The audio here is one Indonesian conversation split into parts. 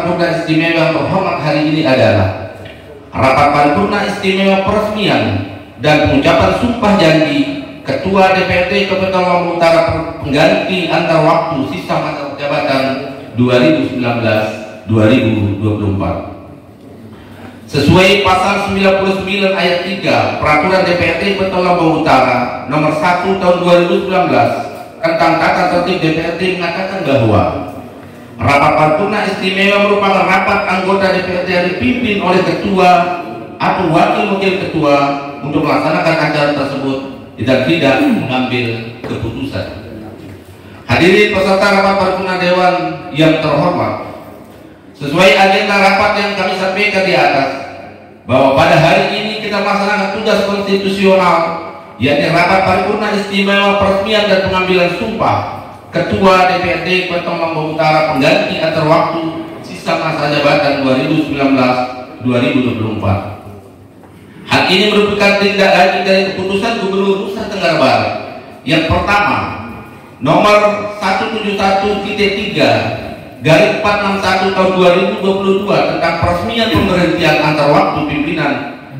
paripurna istimewa yang terhormat hari ini adalah rapat paripurna istimewa peresmian dan pengucapan sumpah janji Ketua DPRD Kabupaten Lombok Utara pengganti antar waktu sisa masa jabatan 2019-2024. Sesuai pasal 99 ayat 3 Peraturan DPRD Kabupaten Lombok Utara nomor 1 tahun 2019 tentang tata tertib DPRD mengatakan bahwa rapat paripurna istimewa merupakan rapat anggota DPRD yang dipimpin oleh ketua atau wakil-wakil ketua untuk melaksanakan acara tersebut dan tidak mengambil keputusan. Hadirin peserta rapat paripurna Dewan yang terhormat, sesuai agenda rapat yang kami sampaikan di atas, bahwa pada hari ini kita melaksanakan tugas konstitusional, yakni rapat paripurna istimewa peresmian dan pengambilan sumpah Ketua DPRD Kabupaten Lombok Utara pengganti antar waktu sisa masa jabatan 2019-2024. Hal ini merupakan tindak lanjut dari keputusan Gubernur Nusa Tenggara Barat yang pertama nomor 171.3/461 tahun 2022 tentang peresmian pemberhentian antar waktu pimpinan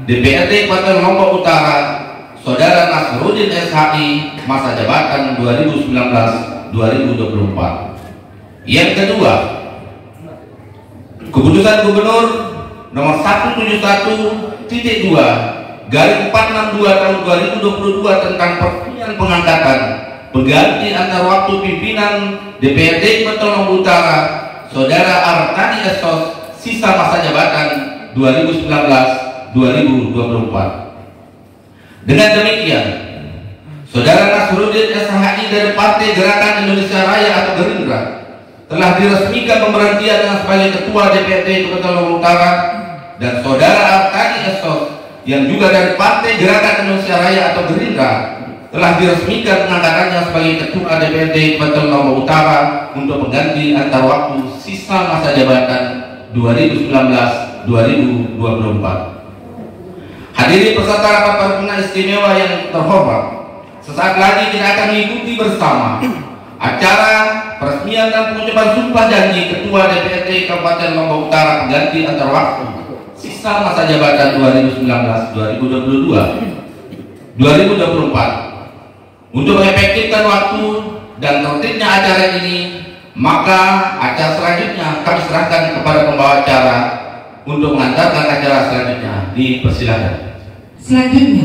DPRD Kabupaten Lombok Utara Saudara Nasruddin SHI masa jabatan 2019-2024. Yang kedua, keputusan Gubernur nomor 171.2/462 tahun 2022 tentang peresmian pengangkatan pengganti antar waktu pimpinan DPRD Kabupaten Lombok Utara Saudara Artani Estos sisa masa jabatan 2019-2024. Dengan demikian, Saudara Nasruddin SHI dari Partai Gerakan Indonesia Raya atau Gerindra telah diresmikan pemberhentian sebagai Ketua DPRD Kabupaten Lombok Utara, dan Saudara Artani Estos yang juga dari Partai Gerakan Indonesia Raya atau Gerindra telah diresmikan pengangkatannya sebagai Ketua DPRD Kabupaten Lombok Utara untuk mengganti antar waktu sisa masa jabatan 2019-2024. Hadirin peserta rapat paripurna istimewa yang terhormat, sesaat lagi kita akan mengikuti bersama acara peresmian dan pengucapan sumpah janji Ketua DPRD Kabupaten Lombok Utara pengganti antar waktu sisa masa jabatan 2019-2024. Untuk mengefektifkan waktu dan tertibnya acara ini, maka acara selanjutnya kami serahkan kepada pembawa acara untuk mengantarkan acara selanjutnya. Dipersilakan. Selanjutnya,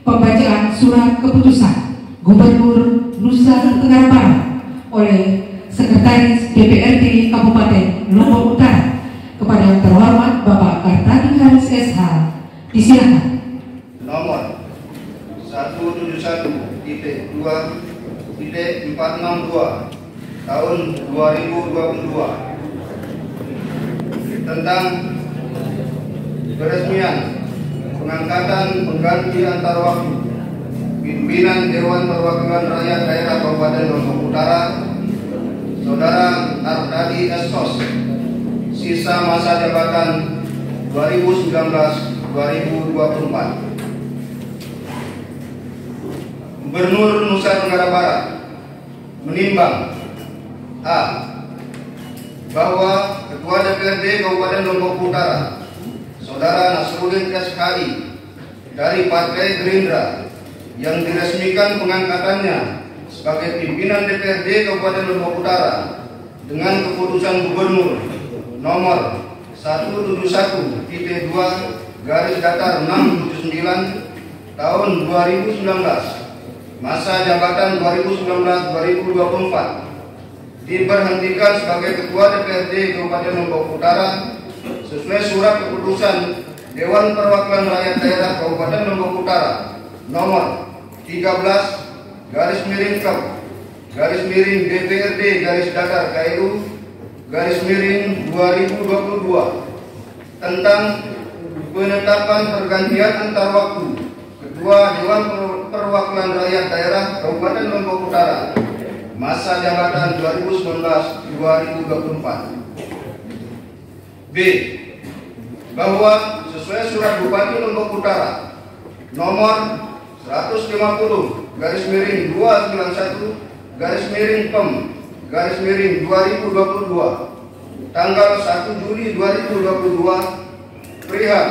pembacaan surat keputusan Gubernur Nusa Tenggara Barat oleh Sekretaris DPRD Kabupaten Lombok Utara kepada yang terhormat Bapak Artani Haris SH. Disilakan. Nomor 171.2/462 tahun 2022 tentang peresmian pengangkatan pengganti antar waktu pimpinan Dewan Perwakilan Rakyat Daerah Kabupaten Lombok Utara Saudara Artani Estos sisa masa jabatan 2019-2024. Gubernur Nusa Tenggara Barat menimbang A. Bahwa Ketua DPRD Kabupaten Lombok Utara Saudara Nasruddin SHI dari Partai Gerindra yang diresmikan pengangkatannya sebagai pimpinan DPRD Kabupaten Lombok Utara dengan keputusan Gubernur nomor 171.2/679 tahun 2019 masa jabatan 2019-2024 diberhentikan sebagai Ketua DPRD Kabupaten Lombok Utara sesuai surat keputusan Dewan Perwakilan Rakyat Daerah Kabupaten Lombok Utara nomor 13/DPRD-KLU/2022 tentang penetapan pergantian antar waktu Ketua Dewan Perwakilan Rakyat Daerah Kabupaten Lombok Utara masa jabatan 2019-2024. B. Bahwa sesuai surat Bupati Lombok Utara nomor 150/291/PEM/2022 tanggal 1 Juli 2022 perihal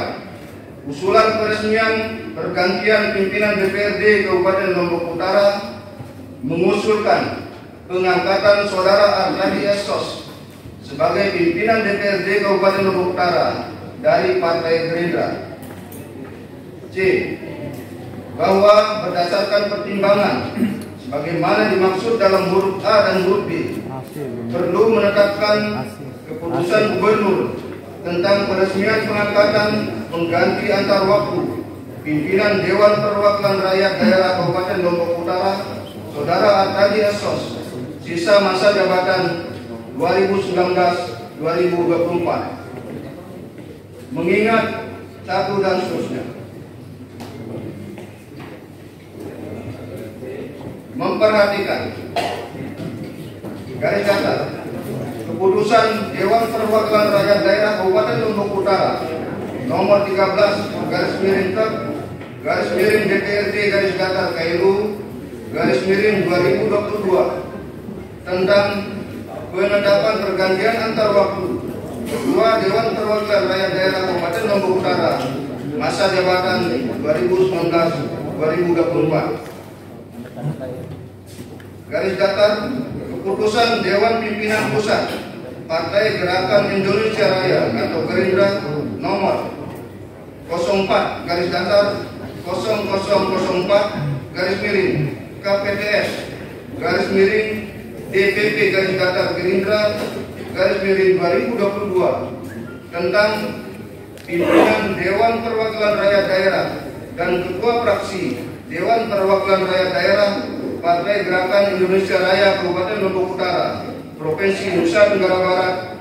usulan peresmian pergantian pimpinan DPRD Kabupaten Lombok Utara mengusulkan pengangkatan Saudara Artadi Esos sebagai pimpinan DPRD Kabupaten Lombok Utara dari Partai Gerindra. C. Bahwa berdasarkan pertimbangan sebagaimana dimaksud dalam huruf A dan huruf B, perlu menetapkan keputusan gubernur tentang peresmian pengangkatan pengganti antar waktu pimpinan Dewan Perwakilan Rakyat Daerah Kabupaten Lombok Utara Saudara Artadi Esos sisa masa jabatan 2019-2024 mengingat satu dan seterusnya. Memperhatikan garis datar keputusan Dewan Perwakilan Rakyat Daerah Kabupaten Lombok Utara nomor 13 garis miring Tek garis miring DPRD garis datar KLU garis miring 2022 tentang penetapan pergantian antar waktu Ketua Dewan Perwakilan Rakyat Daerah Kabupaten Lombok Utara masa jabatan 2019-2024. Garis datar keputusan Dewan Pimpinan Pusat Partai Gerakan Indonesia Raya atau Gerindra nomor 04 garis datar 0004 garis miring KPTS garis miring DPP garis datar Gerindra garis miring 2022 tentang pimpinan Dewan Perwakilan Rakyat Daerah dan Ketua Fraksi Dewan Perwakilan Rakyat Daerah Partai Gerakan Indonesia Raya Kabupaten Lombok Utara Provinsi Nusa Tenggara Barat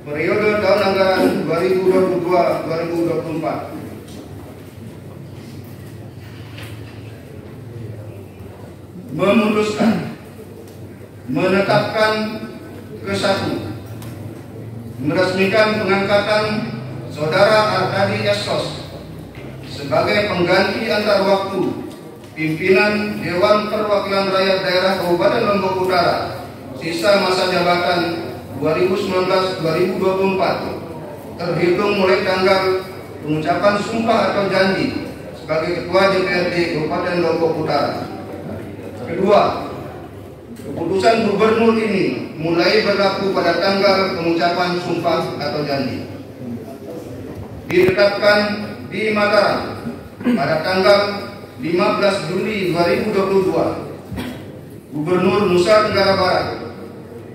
periode tahun anggaran 2022-2024. Memutuskan menetapkan ke-1 meresmikan pengangkatan Saudara Artadi Esos sebagai pengganti antar waktu pimpinan Dewan Perwakilan Rakyat Daerah Kabupaten Lombok Utara sisa masa jabatan 2019-2024 terhitung mulai tanggal pengucapan sumpah atau janji sebagai Ketua DPRD Kabupaten Lombok Utara. Kedua, keputusan gubernur ini mulai berlaku pada tanggal pengucapan sumpah atau janji. Ditetapkan di Mataram pada tanggal 15 Juli 2022, Gubernur Nusa Tenggara Barat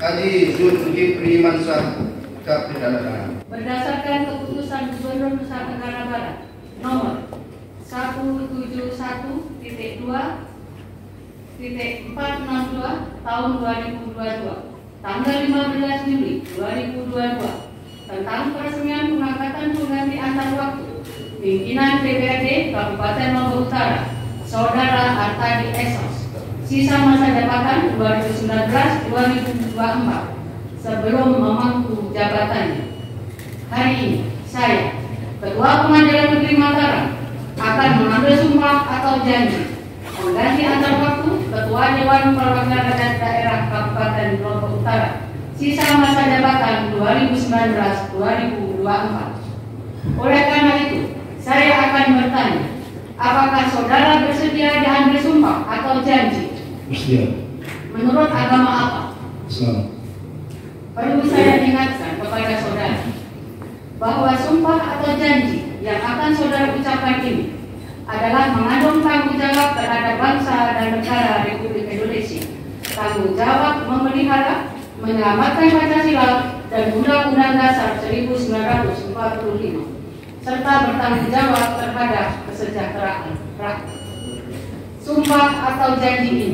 Haji Zulkifli Mansah cap ditandatangani. Berdasarkan keputusan Gubernur Nusa Tenggara Barat nomor 171.2.462 tahun 2022 tanggal 15 Juli 2022 tentang peresmian pengangkatan pengganti antar waktu pimpinan DPRD Kabupaten Lombok Utara Saudara Artadi Esos sisa masa jabatan 2019-2024 sebelum memangku jabatannya. Hari ini saya, Ketua Pengadilan Negeri Mataram, akan mengambil sumpah atau janji pengganti antar waktu Ketua Dewan Perwakilan Rakyat Daerah Kabupaten Lombok Utara sisa masa jabatan 2019-2024. Oleh karena itu, saya akan bertanya, apakah saudara bersedia diambil sumpah atau janji? Bersedia. Menurut agama apa? Islam. Perlu saya ingatkan kepada saudara bahwa sumpah atau janji yang akan saudara ucapkan ini adalah mengandung tanggung jawab terhadap bangsa dan negara Republik Indonesia, tanggung jawab memelihara, menyelamatkan Pancasila dan Undang-Undang Dasar 1945, serta bertanggung jawab terhadap kesejahteraan rakyat. Sumpah atau janji ini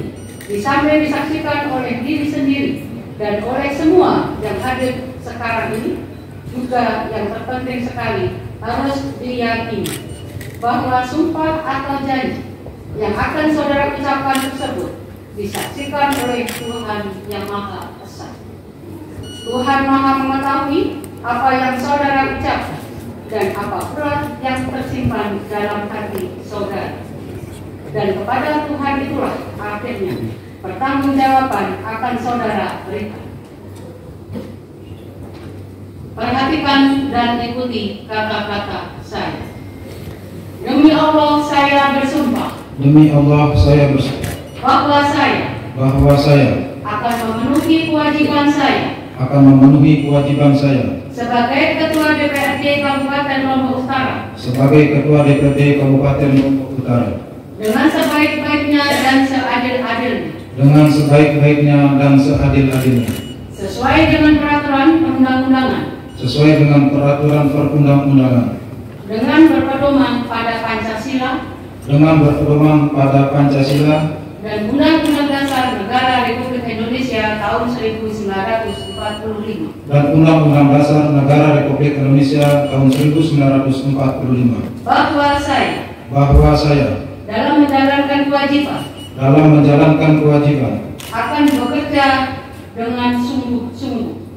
disampai disaksikan oleh diri sendiri dan oleh semua yang hadir sekarang ini, juga yang terpenting sekali harus diyakini bahwa sumpah atau janji yang akan saudara ucapkan tersebut disaksikan oleh Tuhan yang Maha Esa. Tuhan Maha mengetahui apa yang saudara ucapkan dan apa pula yang tersimpan dalam hati saudara. Dan kepada Tuhan itulah akhirnya pertanggungjawaban akan saudara berikan. Perhatikan dan ikuti kata-kata saya. Demi Allah saya bersumpah. Demi Allah saya bersumpah. Bahwa saya akan memenuhi kewajiban saya sebagai Ketua DPRD Kabupaten Lombok Utara. Dengan sebaik-baiknya dan seadil-adilnya. Sesuai dengan peraturan perundang-undangan. Dengan berpedoman pada Pancasila. Dan Undang-Undang Dasar Negara Republik Indonesia tahun 1945. Bahwa saya dalam menjalankan kewajiban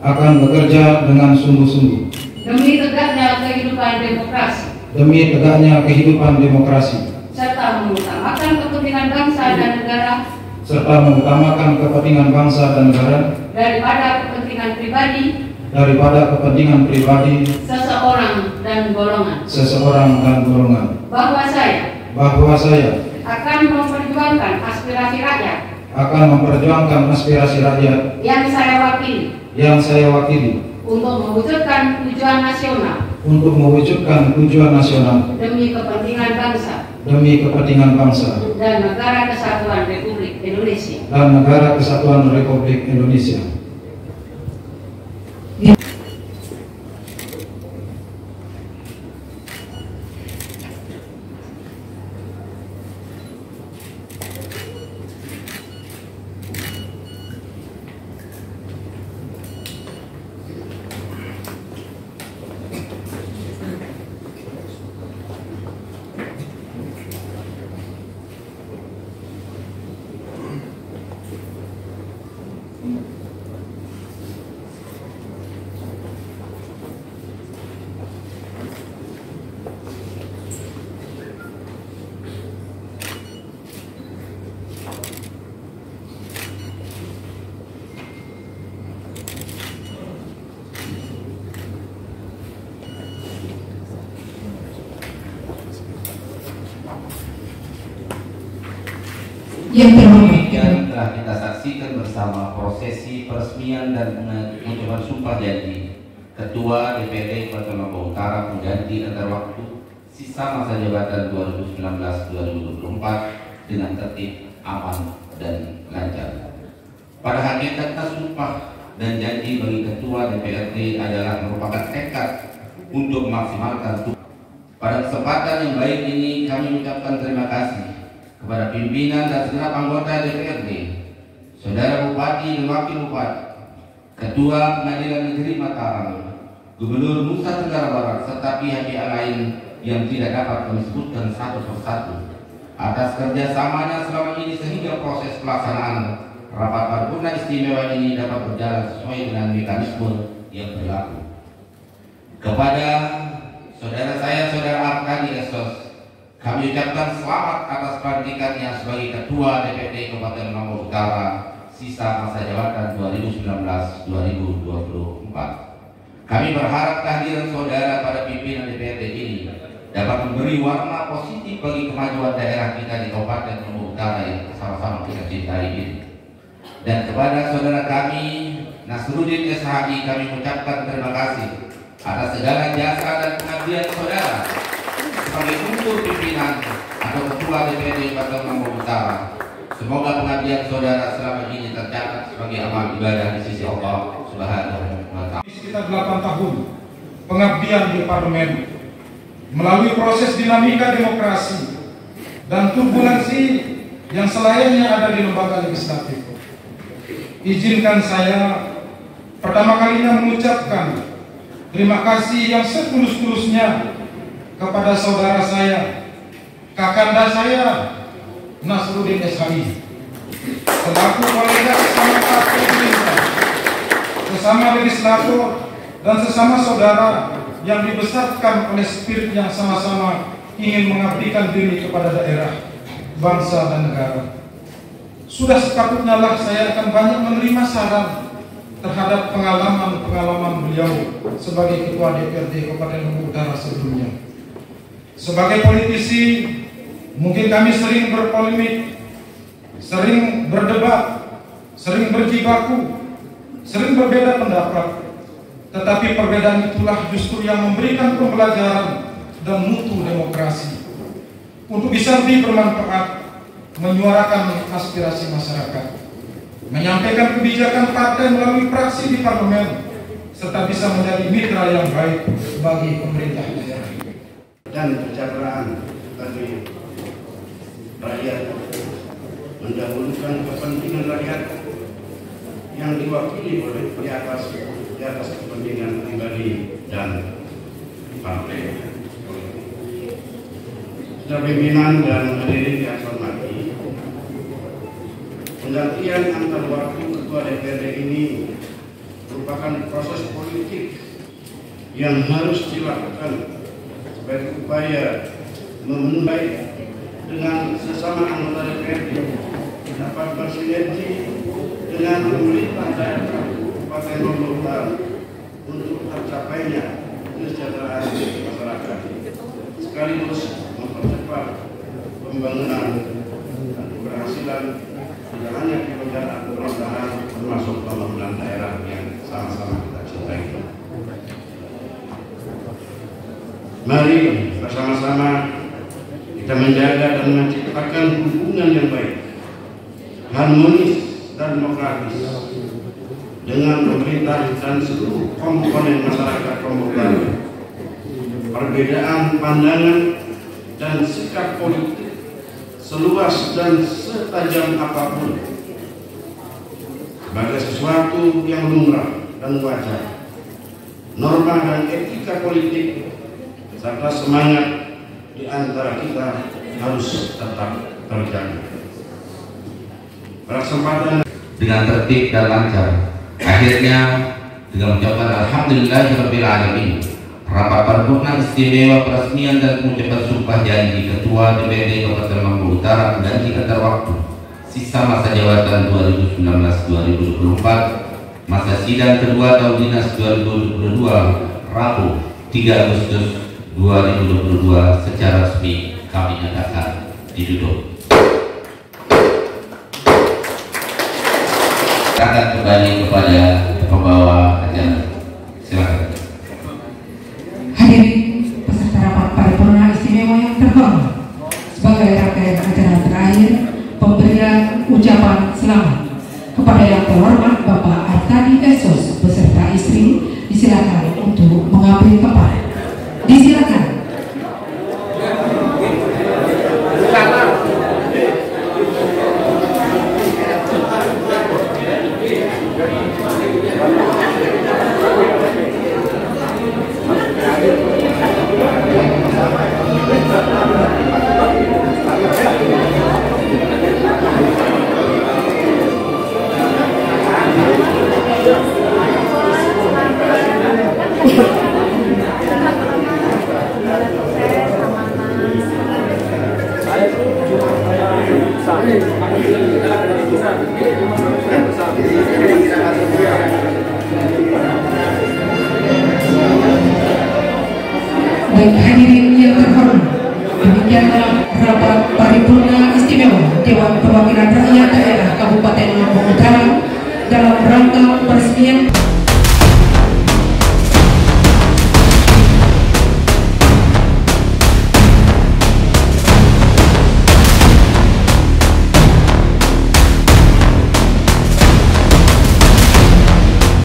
akan bekerja dengan sungguh-sungguh demi tegaknya kehidupan demokrasi serta mengutamakan kepentingan bangsa dan negara daripada kepentingan pribadi seseorang dan golongan. Bahwa saya akan memperjuangkan aspirasi rakyat yang saya wakili untuk mewujudkan tujuan nasional demi kepentingan bangsa dan negara kesatuan Republik Indonesia. Yang terhormat, telah kita saksikan bersama prosesi peresmian dan pengucapan sumpah janji Ketua DPRD Kabupaten Lombok Utara pengganti antar waktu sisa masa jabatan 2019-2024 dengan tertib, aman, dan lancar. Pada hakikatnya sumpah dan janji bagi Ketua DPRD adalah merupakan tekad untuk memaksimalkan tugas. Pada kesempatan yang baik ini kami mengucapkan terima kasih kepada pimpinan dan segenap anggota DPRD, Saudara Bupati dan Wakil Bupati, Ketua Pengadilan Negeri Mataram, Gubernur Nusa Tenggara Barat, serta pihak-pihak lain yang tidak dapat kami sebutkan satu persatu atas kerjasamanya selama ini sehingga proses pelaksanaan rapat paripurna istimewa ini dapat berjalan sesuai dengan mekanisme yang berlaku. Kepada saudara saya, Saudara Arkadi Esos, kami ucapkan selamat atas pelantikannya sebagai Ketua DPRD Kabupaten Lombok Utara sisa masa jabatan 2019-2024. Kami berharap kehadiran saudara pada pimpinan DPRD ini dapat memberi warna positif bagi kemajuan daerah kita di Kabupaten Lombok Utara yang sama-sama kita cintai ini. Dan kepada saudara kami Nasruddin SHI kami mengucapkan terima kasih atas segala jasa dan pengabdian saudara sebagai unsur pimpinan atau Ketua DPRD Kabupaten Lombok Utara. Semoga pengabdian saudara selama ini tercatat sebagai amal ibadah di sisi Allah Subhanahu wa Ta'ala. Sekitar 8 tahun pengabdian di parlemen melalui proses dinamika demokrasi dan turbulensi yang selayaknya ada di lembaga legislatif. Izinkan saya pertama kalinya mengucapkan terima kasih yang setulus-tulusnya kepada saudara saya, kakanda saya, Nasruddin SHI, selaku kolega sesama partai Gerindra, sesama legislator, dan sesama saudara yang dibesarkan oleh spirit yang sama-sama ingin mengabdikan diri kepada daerah, bangsa, dan negara. Sudah sepatutnya lah saya akan banyak menerima saran terhadap pengalaman beliau sebagai Ketua DPRD Kabupaten Lombok Utara sebelumnya. Sebagai politisi, mungkin kami sering berpolemik, sering berdebat, sering berjibaku, sering berbeda pendapat. Tetapi perbedaan itulah justru yang memberikan pembelajaran dan mutu demokrasi untuk bisa lebih bermanfaat, menyuarakan aspirasi masyarakat, menyampaikan kebijakan partai melalui fraksi di parlemen, serta bisa menjadi mitra yang baik bagi pemerintah daerah dan kesejahteraan bagi rakyat, mendahulukan kepentingan rakyat yang diwakili oleh di atas kepentingan pribadi dan partai. Saudara pimpinan dan hadirin yang saya hormati, penggantian antar waktu Ketua DPRD ini merupakan proses politik yang harus dilakukan sebagai upaya memenuhi dengan sesama anggota DPRD dapat bersinergi dengan pemerintah daerah Kabupaten Lombok Utara untuk tercapainya kesejahteraan masyarakat, sekaligus mempercepat pembangunan dan keberhasilan tidak hanya di negara pemerintahan, termasuk pembangunan daerah yang sama-sama kita cintai. Mari bersama-sama kita menjaga dan menciptakan hubungan yang baik, harmonis dan demokratis dengan pemerintah dan seluruh komponen masyarakat Lombok Utara. Perbedaan pandangan dan sikap politik seluas dan setajam apapun sebagai sesuatu yang lumrah dan wajar, norma dan etika politik serta semangat di antara kita harus tetap terjaga. Kesempatan dengan tertib dan lancar. Akhirnya dengan ucapan alhamdulillahirabbil alamin, rapat paripurna istimewa peresmian dan pengucapan sumpah janji Ketua DPRD Kabupaten Lombok Utara mengganti antar waktu sisa masa jabatan 2019-2024, masa sidang kedua tahun dinas 2022, Rabu 3 Agustus 2022 secara resmi kami nyatakan ditutup. Akan kembali kepada pembawa acara. Silakan. Hadirin peserta rapat paripurna istimewa yang terhormat, sebagai rangkaian acara terakhir pemberian ucapan selamat kepada yang terhormat Bapak Artadi Esos beserta istri, disilakan untuk mengambil tempat. Disilakan. Baik hadirin yang terhormat, demikianlah rapat paripurna istimewa Dewan Perwakilan Rakyat Daerah Kabupaten Lombok Utara dalam rangka peresmian